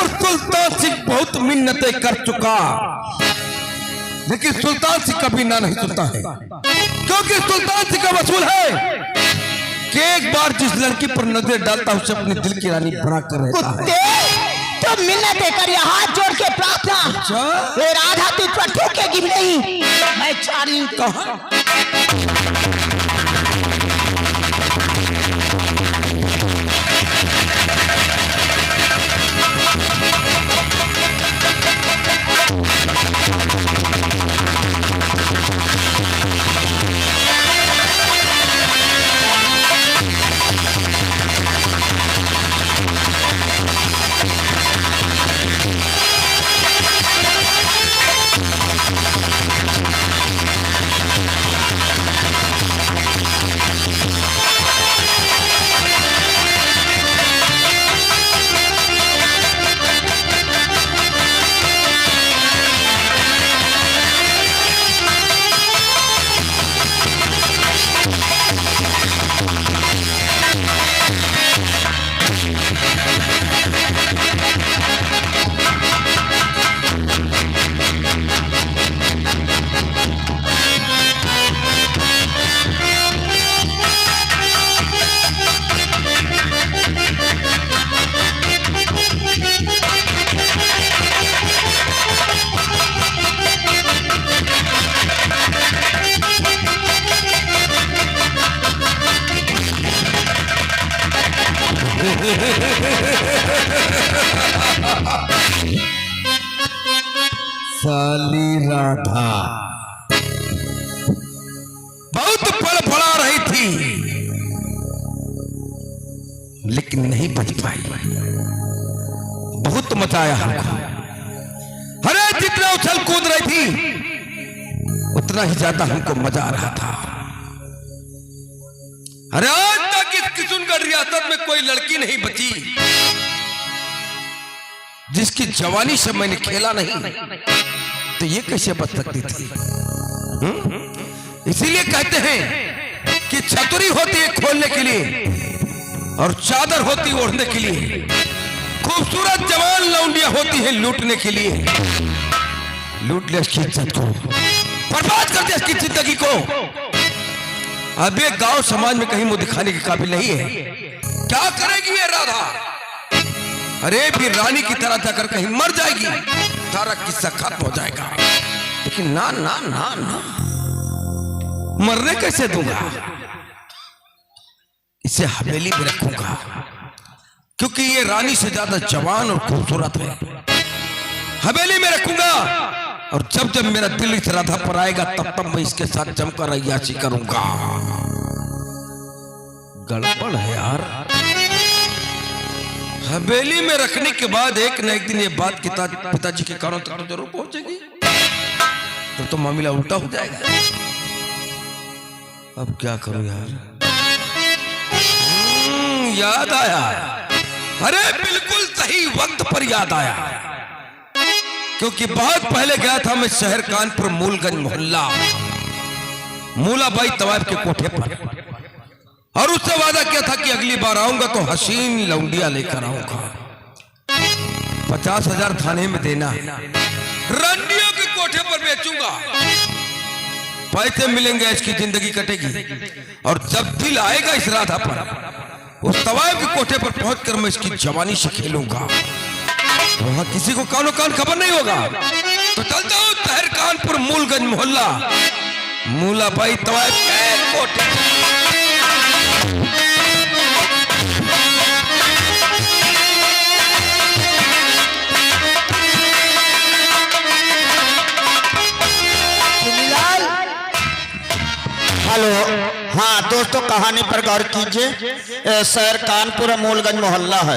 पर सुल्तान सिंह बहुत मिन्नतें कर चुका, लेकिन सुल्तान सिंह कभी ना नहीं सुनता है, क्योंकि सुल्तान सिंह का वसूल है कि एक बार जिस लड़की पर नजर डालता उसे अपने दिल की रानी बना कर रहता है। तो मिन्नतें कर हाथ जोड़ के प्रार्थना, ये राधा तुझ पर ठोकेगी नहीं। मैं चारी कहा साली राधा बहुत फड़फड़ा रही थी, लेकिन नहीं बच पाई। बहुत मचाया हमको। अरे जितना उछल कूद रही थी उतना ही ज्यादा हमको मजा आ रहा था। अरे आज तक इस किशनगढ़ रियासत में कोई लड़की नहीं बची जिसकी जवानी से मैंने खेला नहीं, तो ये कैसे बच सकती थी? इसीलिए कहते हैं कि छतरी होती है खोलने के लिए और चादर होती है ओढ़ने के लिए। खूबसूरत जवान लौंडिया होती है लूटने के लिए। लूट ले इसकी इज्जत को, बर्बाद कर दे इसकी जिंदगी को। अब ये गांव समाज में कहीं मुंह दिखाने के काबिल नहीं है। क्या करेगी ये राधा? अरे फिर रानी की तरह जाकर कहीं मर जाएगी, सारा किस्सा खत्म हो जाएगा। लेकिन ना ना ना ना, मरने कैसे दूंगा? इसे हवेली में रखूंगा, क्योंकि ये रानी से ज्यादा जवान और खूबसूरत है। हवेली में रखूंगा, और जब जब मेरा दिल इस राधा पर आएगा तब तब मैं इसके साथ जमकर अय्याशी करूंगा। गड़बड़ है यार। हवेली में रखने के बाद एक न एक दिन ये बात पिताजी के कानों तक तो जरूर पहुंचेगी, तो मामला उल्टा हो जाएगा। अब क्या करूं यार? याद आया। अरे बिल्कुल सही वक्त पर याद आया, क्योंकि बहुत पहले गया था मैं शहर कानपुर मूलगंज मोहल्ला मूलाबाई तवायब के कोठे पर, और उससे वादा किया था कि अगली बार आऊंगा तो हसीन लौंडिया लेकर आऊंगा। 50,000 थाने में देना, रंडियों के कोठे पर बेचूंगा, पैसे मिलेंगे, इसकी जिंदगी कटेगी। और जब दिल आएगा इस राधा पर, उस तवायब के कोठे पर पहुंचकर मैं इसकी जवानी से खेलूंगा। वहां किसी को कानो कान खबर नहीं होगा। तो चलता हूं शहर कानपुर मूलगंज मोहल्ला मूलाबाई तवायब के कोठे। हेलो, हाँ दोस्तों, कहानी पर गौर कीजिए। शहर कानपुर मूलगंज मोहल्ला है।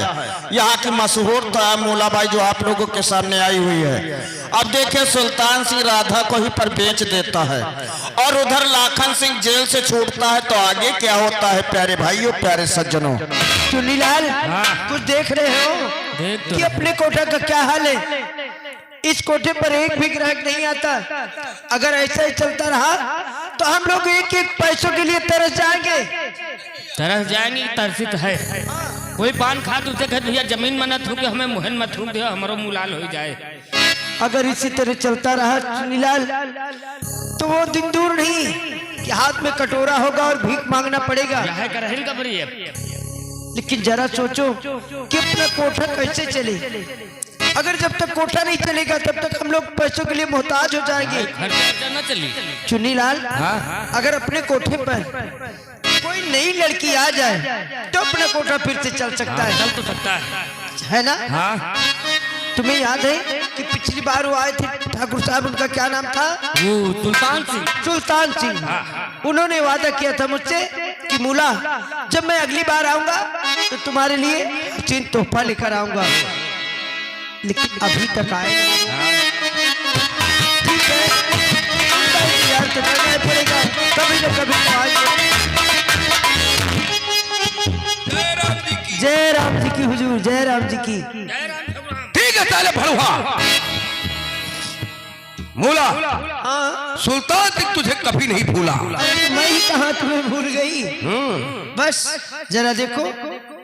यहाँ की मशहूर था मूलाबाई जो आप लोगों के सामने आई हुई है। अब देखिए, सुल्तान सिंह राधा को ही पर बेच देता है, और उधर लाखन सिंह जेल से छूटता है। तो आगे क्या होता है प्यारे भाइयों, प्यारे सज्जनों? चुनीलाल, कुछ देख रहे हो कि अपने कोठे का क्या हाल है? इस कोठे पर एक भी ग्राहक नहीं आता। अगर ऐसा ही चलता रहा तो हम लोग एक एक पैसों के लिए तरस जाएंगे। तरस जाएंगे, तरसित है। कोई पान खा तो उसे कहे भैया जमीन में न थूक हमें मुहन में थूक दे हमारो मुलाल हो जाए। अगर इसी तरह चलता रहा चुनीलाल तो वो दिन दूर नहीं कि हाथ में कटोरा होगा और भीख मांगना पड़ेगा। है करहिल का बरी है। लेकिन जरा सोचो कि अपना कोठा कैसे चले। अगर जब तक कोठा नहीं चलेगा तब तक हम लोग पैसों के लिए मोहताज हो जाएंगे। खर्चा न चली। चुनीलाल अगर अपने कोठे पर कोई नई लड़की आ जाए तो अपना कोठा फिर से चल सकता है। चल तो सकता है ना? हाँ। तुम्हें याद है कि पिछली बार वो आए थे ठाकुर साहब, उनका क्या नाम था? वो सुल्तान सिंह। सुल्तान सिंह। उन्होंने वादा किया था मुझसे कि मूला जब मैं अगली बार आऊंगा तो तुम्हारे लिए चीन तोहफा लेकर आऊंगा। लेकिन अभी तक आए ठीक है यार, तो करना पड़ेगा, कभी न कभी तो आएंगे। जय राम जी की हुजूर, जय राम जी की। ठीक है साले भड़ुआ मूला, हाँ सुल्तान सिंह तुझे कभी नहीं भूला। मैं ही कहाँ तुम्हें भूल गई। बस जरा देखो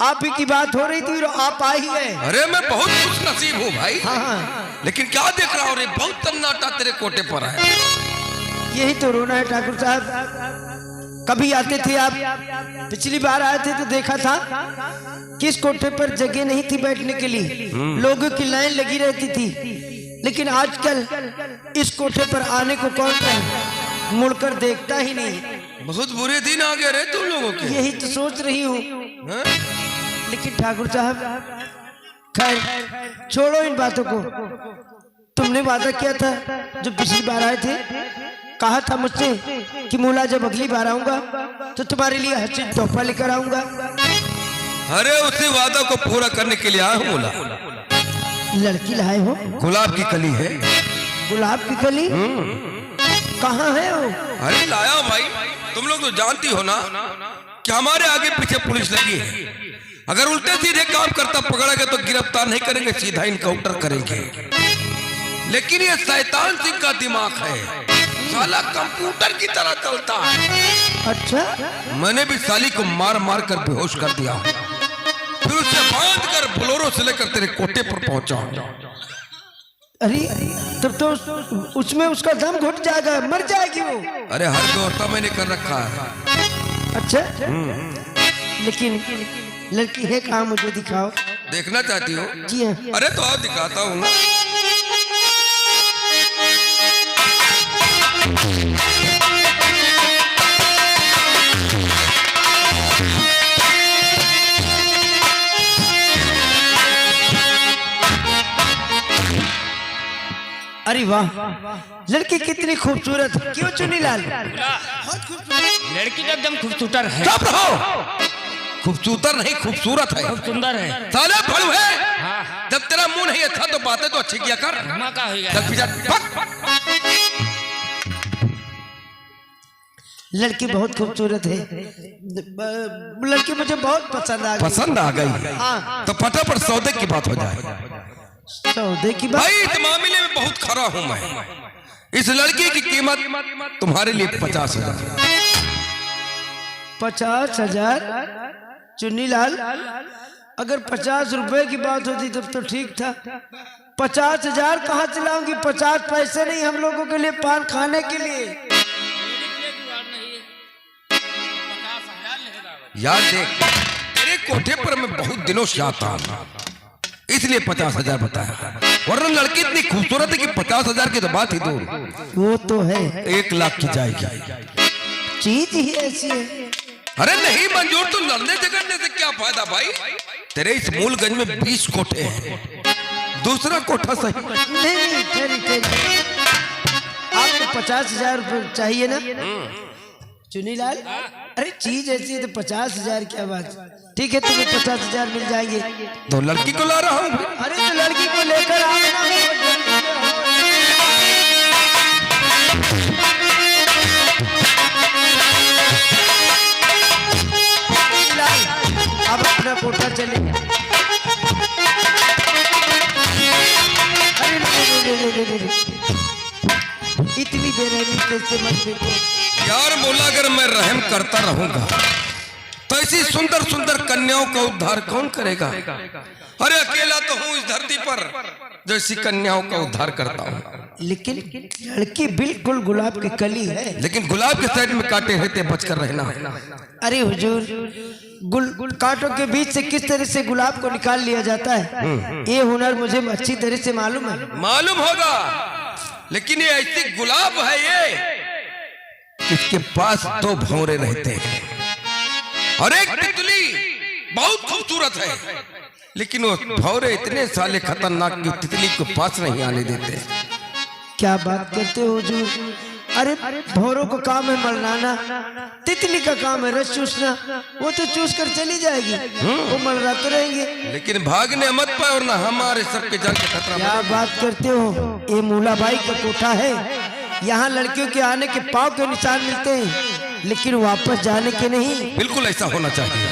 आप ही की बात हो रही थी और आप आ ही गए। अरे मैं बहुत खुश नसीब हूँ भाई। हाँ। लेकिन क्या देख रहा हूँ रे, बहुत सन्नाटा तेरे कोटे पर है। यही तो रोना है ठाकुर साहब। कभी आते थे आप, पिछली बार आए थे तो देखा था कि इस कोठे पर जगह नहीं थी बैठने के लिए, लोगों की लाइन लगी रहती थी। लेकिन आजकल इस कोठे पर आने को कौन कहे, मुड़कर देखता ही नहीं। बहुत बुरे दिन आ गए रे तुम लोगों के। यही तो सोच रही हूँ। लेकिन ठाकुर साहब खैर छोड़ो इन बातों को। तुमने वादा किया था जो पिछली बार आए थे, कहा था मुझसे कि मूला जब अगली बार आऊंगा तो तुम्हारे लिए हसीन तोहफा लेकर आऊंगा। अरे उसी वादा को पूरा करने के लिए आया हूँ मूला। लड़की लाए हो? गुलाब की कली है। गुलाब की कली? कहाँ है वो? अरे लाया भाई, तुम लोग तो जानती हो ना कि हमारे आगे पीछे पुलिस लगी है। अगर उल्टे सीधे काम करता पकड़ा गया तो गिरफ्तार नहीं करेंगे, सीधा इनकाउंटर करेंगे। लेकिन ये शैतान सिंह का दिमाग है, साला कंप्यूटर की तरह चलता है। अच्छा, मैंने भी साली को मार मार कर बेहोश कर दिया, फिर उसे बांध कर बोलेरो से लेकर तेरे कोटे पर पहुंचा। अरे तब तो उसमें उसका दम घुट जाएगा, मर जाएगी वो। अरे हर व्यवस्था मैंने कर रखा है। अच्छा, लेकिन लड़की है कहाँ, मुझे दिखाओ। देखना चाहती हो? जी हाँ। अरे तो आओ दिखाता हूँ। अरे वाह, लड़की कितनी खूबसूरत। क्यों चुनीलाल? लड़की तो एकदम खूबसूरत है। चुप रहो, खूबसूरत नहीं खूबसूरत है। खूब सुंदर है। साले भड़ू है। जब तेरा मुंह नहीं अच्छा तो बातें तो अच्छी किया कर। का हो गया। चल पीछे लड़की बहुत खूबसूरत है। लड़की मुझे बहुत पसंद आ गई। पसंद आ गई? हाँ। तो फटाफट सौदे की बात हो जाए। सौदे की बात? भाई इस मामले में बहुत खरा हूं मैं। इस लड़की की कीमत तुम्हारे लिए 50,000। 50,000? चुन्नीलाल, अगर 50 रुपए की बात होती तब तो ठीक था। 50,000 कहाँ चलाऊंगी? 50 पैसे नहीं हम लोगों के लिए पान खाने के लिए। यार देख, तेरे कोठे पर मैं बहुत दिनों से आता हूं, इसलिए 50,000 बताया। वरना लड़की इतनी खूबसूरत है कि 50,000 की तो बात ही दूर। वो तो है, 1 लाख की जाएगी। चीज ही ऐसी है। अरे नहीं मंजूर तो लड़ने झगड़ने से क्या फायदा भाई। तेरे इस मूलगंज में 20 कोठे हैं, दूसरा कोठा सही। नहीं, आपको 50,000 रुपए चाहिए ना चुनीलाल? अरे चीज ऐसी है तो 50,000 क्या बात। ठीक है, तुम्हें 50,000 मिल जाएंगे। तो लड़की को ला रहा हूँ। अरे तो लड़की को लेकर आओ ना। अब अपना कोठा चले। अरे नहीं, इतनी बेरहमी कैसे मत देखो यार बोला, अगर मैं रहम करता रहूंगा तो ऐसी सुंदर सुंदर कन्याओं का उद्धार कौन करेगा? अरे अकेला तो हूँ इस धरती पर जो ऐसी कन्याओं का उद्धार करता हूँ। लेकिन लड़की बिल्कुल गुलाब की कली है। लेकिन गुलाब के साइड में कांटे रहते, बचकर रहना। अरे हुजूर, कांटों के बीच से किस तरह से गुलाब को निकाल लिया जाता है, ये हुनर मुझे अच्छी तरह से मालूम है। मालूम होगा, लेकिन ये ऐसी गुलाब है ये इसके पास 2 भौरे रहते हैं और एक तितली बहुत खूबसूरत है, लेकिन वो भौरे इतने साले खतरनाक कि तितली को पास नहीं आने देते। क्या बात करते हो हुजूर? अरे भौरों का काम है मलराना, तितली का काम है रस चूसना। वो तो चूस कर चली जाएगी, वो मलराते रहेंगे। लेकिन भागने मत पाए और ना हमारे सबके जान के खतरा। क्या बात करते हो? ये मूलाबाई का कोठा है, यहाँ लड़कियों के आने के पाँव के निशान मिलते हैं, लेकिन वापस जाने के नहीं। बिल्कुल ऐसा होना चाहिए।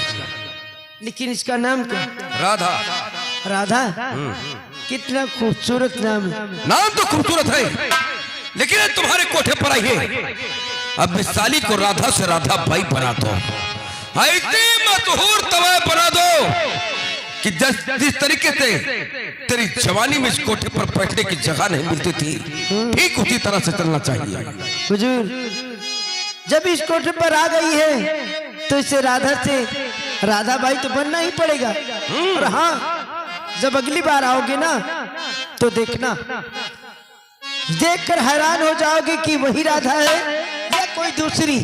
लेकिन इसका नाम क्या? राधा। राधा? कितना खूबसूरत नाम है। नाम तो खूबसूरत है, लेकिन तुम्हारे कोठे पर आई है। अब इस साली को राधा से राधा बाई बना दो, ऐसी मशहूर तवाय बना दो कि जिस तरीके से तेरी जवानी में इस कोठे पर बैठने की जगह नहीं मिलती थी, ठीक उसी तरह से चलना चाहिए। हुजूर, जब इस कोठे पर आ गई है तो इसे राधा से राधा बाई तो बनना ही पड़ेगा। और हाँ, जब अगली बार आओगे ना तो देखना, देखकर हैरान हो जाओगे कि वही राधा है या कोई दूसरी।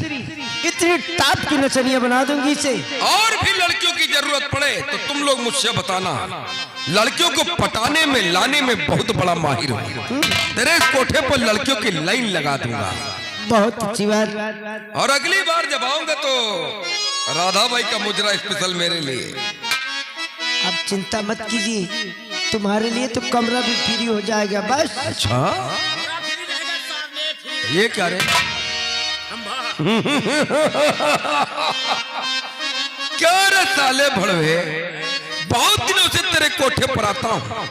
इतनी टाप की नचनिया बना दूंगी इसे। और भी लड़कियों की जरूरत पड़े तो तुम लोग मुझसे बताना, लड़कियों को पटाने में लाने में बहुत बड़ा माहिर हूँ। तेरे कोठे पर लड़कियों की लाइन लगा दूंगा। बहुत अच्छी बात। और अगली बार जब आऊंगा तो राधा बाई का मुजरा स्पेशल मेरे लिए। अब चिंता मत कीजिए, तुम्हारे लिए तो कमरा भी फ्री हो जाएगा बस। अच्छा, ये क्या रे? क्या रे साले भड़वे, बहुत दिनों से तेरे कोठे पर आता हूँ,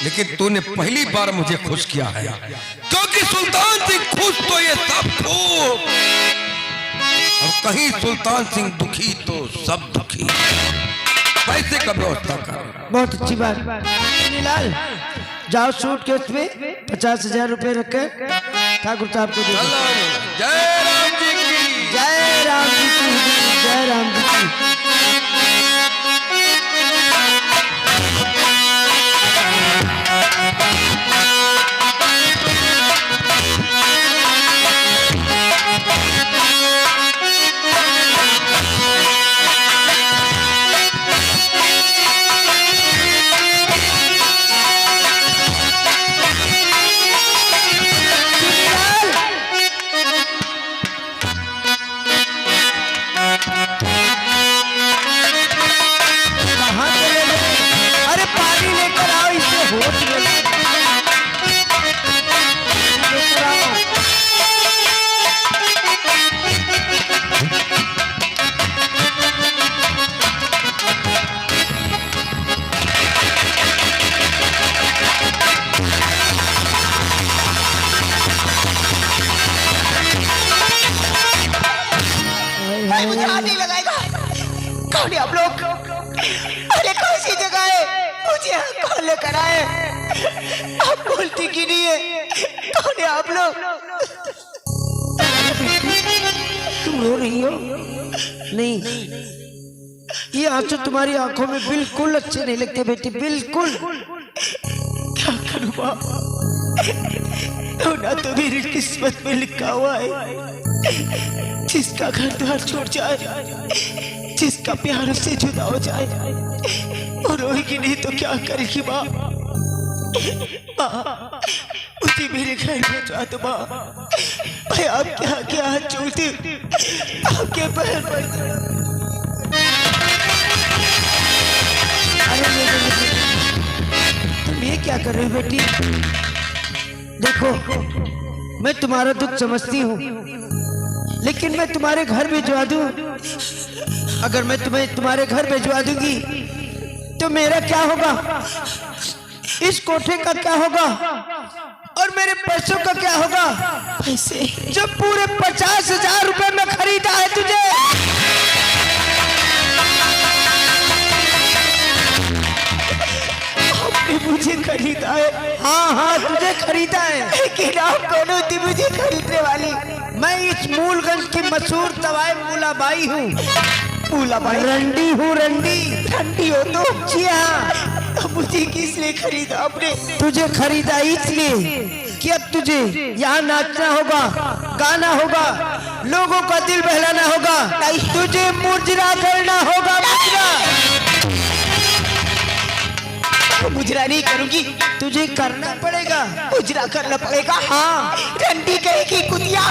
लेकिन तूने पहली बार मुझे खुश किया है, क्योंकि सुल्तान सिंह खुश तो ये सब खुश, और कहीं सुल्तान सिंह दुखी तो सब दुखी। पैसे का व्यवस्था कर। बहुत अच्छी बात। नीलाल, जाओ सूट के उसमें 50,000 रुपए रखकर ठाकुर साहब को दे दो। जय राम जी की। जय राम जी की। जय राम जी की। मुझे हाथ नहीं लगाएगा। कौन है आप लोग? अरे कौन सी जगह है? मुझे यहाँ कौन लेकर आए? आप बोलती क्यों नहीं है? कौन है आप लोग? तुम रो रही हो? नहीं, ये आंसू तुम्हारी आंखों में बिल्कुल अच्छे नहीं लगते बेटी, बिल्कुल। क्या करूँ बाप, होना तो मेरी किस्मत में लिखा हुआ है। जिसका घर द्वार छूट जाए, जिसका प्यार उससे जुदा हो जाए, और रोएगी नहीं तो क्या करेगी माँ? माँ, मुझे मेरे घर भिजवा दो माँ। मैं आपके आगे हाथ जोड़ती हूँ, आपके पैर पड़ती हूँ। तुम ये क्या कर रहे हो बेटी? देखो, मैं तुम्हारा दुख समझती हूँ, लेकिन मैं तुम्हारे घर भिजवा दूं। अगर मैं तुम्हें तुम्हारे घर भिजवा दूंगी तो मेरा क्या होगा, इस कोठे का क्या होगा, और मेरे पैसों का क्या होगा? पैसे जो पूरे 50,000 रुपए में खरीदा है तुझे। मुझे खरीदा है। हाँ हाँ तुझे खरीदा है। लेकिन आप कौन होती मुझे खरीदने वाली? मैं इस मूलगंज की मशहूर दवाई मूलाबाई हूँ। मूलाबाई? रंडी हूँ, रंडी। रंडी हो तो? जी हाँ। तो मुझे किस लिए खरीदा आपने? तुझे खरीदा इसलिए कि अब तुझे यहाँ नाचना होगा, गाना होगा, लोगों का दिल बहलाना होगा, तुझे मुजरा करना होगा। मुजरा नहीं करूंगी। तुझे करना पड़ेगा। मुजरा करना पड़ेगा? हाँ। रंडी कहेगी कुतिया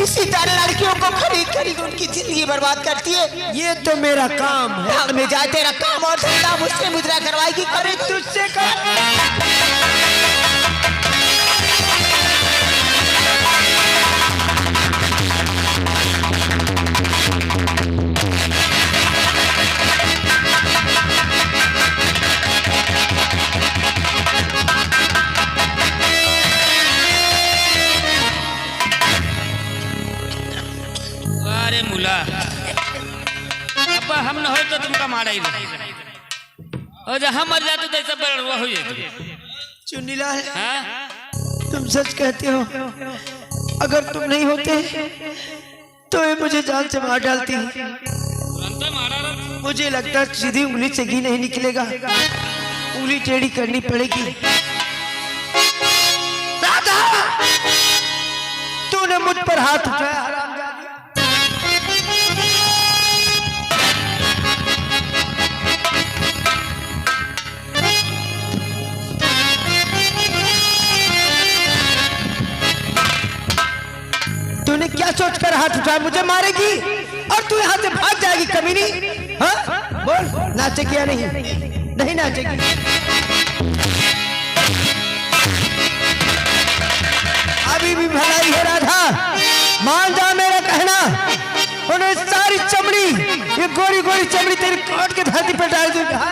इसी तरह लड़कियों को खरीद खरीद उनकी जिंदगी बर्बाद करती है। ये तो मेरा काम है। भाग में जाए तेरा काम और धंधा, मुझसे मुजरा करवाएगी। अरे तुझसे कर। अरे मुला अब हम न हो तो तुमका मारा ही नहीं, और जहाँ मर जाते तो ऐसा बड़वा हो जाए। चुन्नीलाल, हाँ? तुम सच कहते हो। अगर तुम नहीं होते तो ये मुझे जान से मार डालती। तुरंत मारा रहा। मुझे लगता है सीधी उंगली से घी नहीं निकलेगा, उंगली टेढ़ी करनी पड़ेगी। राधा, तूने मुझ पर हाथ उठाया हरामजादी। तूने क्या सोचकर हाथ उठाया? मुझे मारेगी और तू यहाँ से भाग जाएगी कमीनी। हाँ बोल, नाचेगी या नहीं? नहीं नाचेगी। अभी भी भलाई है राधा, मान जा मेरा कहना। उन्हें सारी चमड़ी, ये गोरी गोरी चमड़ी तेरी काट के धरती पर डाल दूंगा।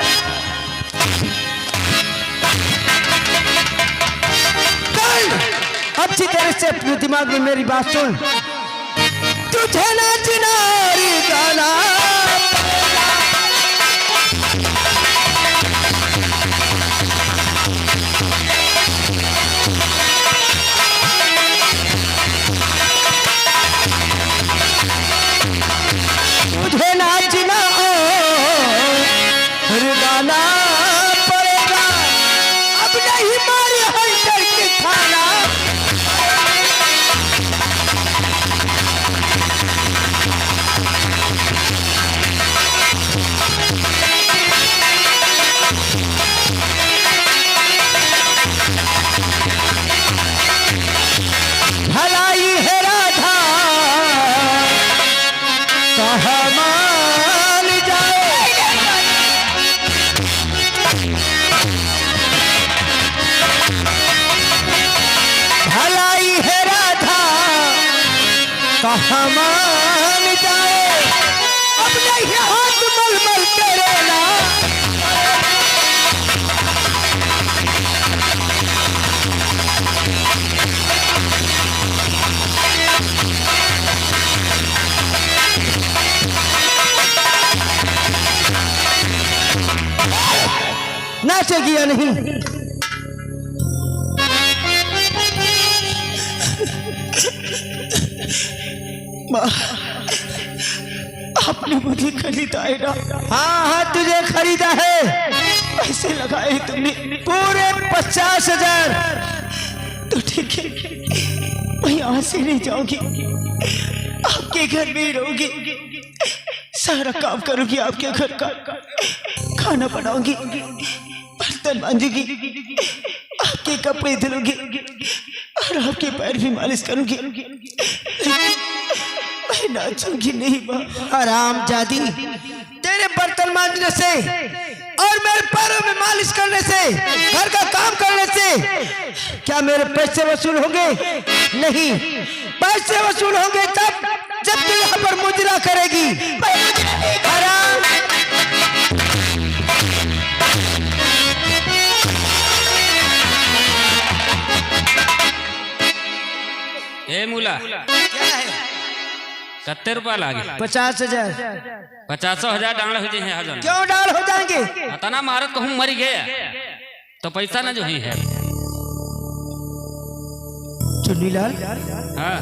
अच्छी तरह से अपने दिमाग में मेरी बात सुन। तुझे नाचना और गाना तुझे नाचना और गाना पड़ेगा। अब नहीं मारे हंटर के खाना। भलाई है राधा कहाँ मान जाए। भलाई है राधा कहाँ मान जाए। अब नहीं हाथ मलमल करेला। नाचेगी या नहीं? माँ, आपने मुझे खरीदा है ना? हाँ हाँ तुझे खरीदा है। पैसे लगाए तुमने? पूरे 50,000। तो ठीक है, मैं यहाँ से नहीं जाऊंगी, आपके घर में ही रहूंगी। सारा काम करूंगी आपके घर का, खाना बनाऊंगी, बर्तन मांजूंगी, आपके कपड़े धुलूंगी और आपके पैर भी मालिश करूंगी। मैं नाचूंगी नहीं माँ। हरामजादी, तेरे बर्तन मांजने से और मेरे पैरों में मालिश करने से, घर का काम करने से क्या मेरे पैसे वसूल होंगे? नहीं, पैसे वसूल होंगे तब जब तू यहाँ पर मुजरा करेगी। हराम। ए मूला, क्या है? कत्ते रुपया लागे? 50,000। 50,000 डांड हो जाए हजार। क्यों डाल हो जाएंगे? पता ना मारत कहूँ मरी गया। तो पैसा ना जो ही है। चुन्नीलाल, हाँ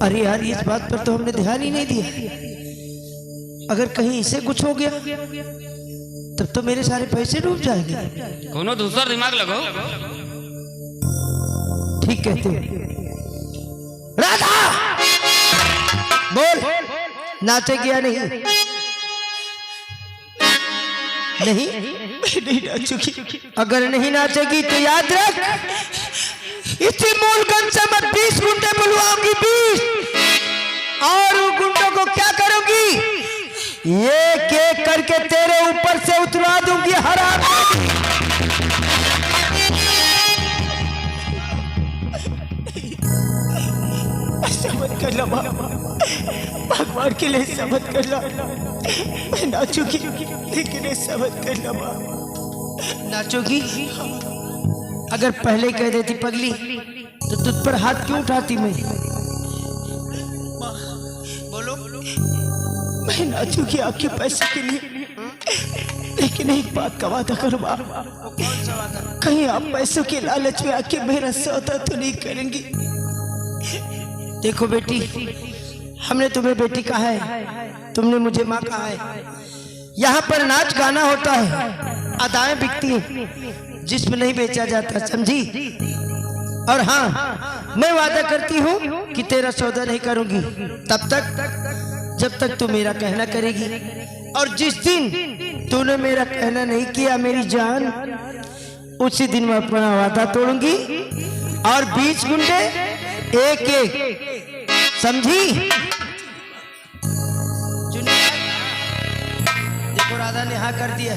अरे यार इस बात पर तो हमने ध्यान ही नहीं दिया। अगर कहीं इसे कुछ हो गया तब तो मेरे सारे पैसे डूब जाएंगे। कोनो दूसरा दिमाग लगाओ। ठीक कहते हो। राधा बोल, नाचेगी या नहीं? नहीं नहीं नाचूंगी। अगर नहीं नाचेगी तो याद रख, इसी मूलगंज से मैं 20 गुंडे बुलवाऊंगी, 20, और उन गुंडों को क्या करूंगी? एक एक करके तेरे ऊपर से उतरवा दूंगी हराम। ऐसा मत करना बाबा, भगवान के लिए ऐसा मत करना। मैं नाचूंगी लेकिन ऐसा मत करना बाबा। नाचोगी? अगर पहले कह देती पगली तो तुझ पर हाथ क्यों उठाती मैं? बोलो। मैं नाचूंगी आपके पैसे के लिए, लेकिन एक बात का वादा करो बाबा, कहीं आप पैसों के लालच में आके मेरा सौदा तो नहीं करेंगी। देखो बेटी, हमने तुम्हें बेटी कहा है, तुमने मुझे माँ कहा है। यहाँ पर नाच गाना होता है, अदाएं बिकती हैं, जिस्म नहीं बेचा जाता, समझी? और हाँ, मैं वादा करती हूँ कि तेरा सौदा नहीं करूंगी तब तक जब तक तू मेरा कहना करेगी। और जिस दिन तूने मेरा कहना नहीं किया मेरी जान, उसी दिन मैं अपना वादा तोड़ूंगी और 20 गुंडे एक एक, समझी? देखो राधा ने हाँ कर दिया।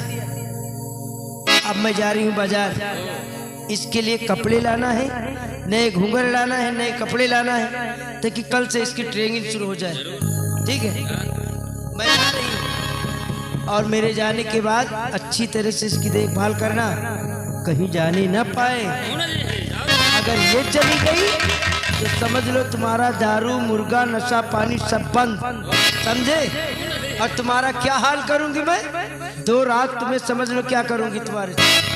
अब मैं जा रही हूँ बाजार, इसके लिए कपड़े लाना है, नए घूंघर लाना है, नए कपड़े लाना है, ताकि कल से इसकी ट्रेनिंग शुरू हो जाए। ठीक है, मैं जा रही हूँ। और मेरे जाने के बाद अच्छी तरह से इसकी देखभाल करना, कहीं जाने न पाए। अगर ये चली गई तो समझ लो तुम्हारा दारू, मुर्गा, नशा पानी सब बंद, समझे? और तुम्हारा क्या हाल करूंगी मैं? 2 रात तुम्हें समझ लो क्या करूंगी तुम्हारे साथ।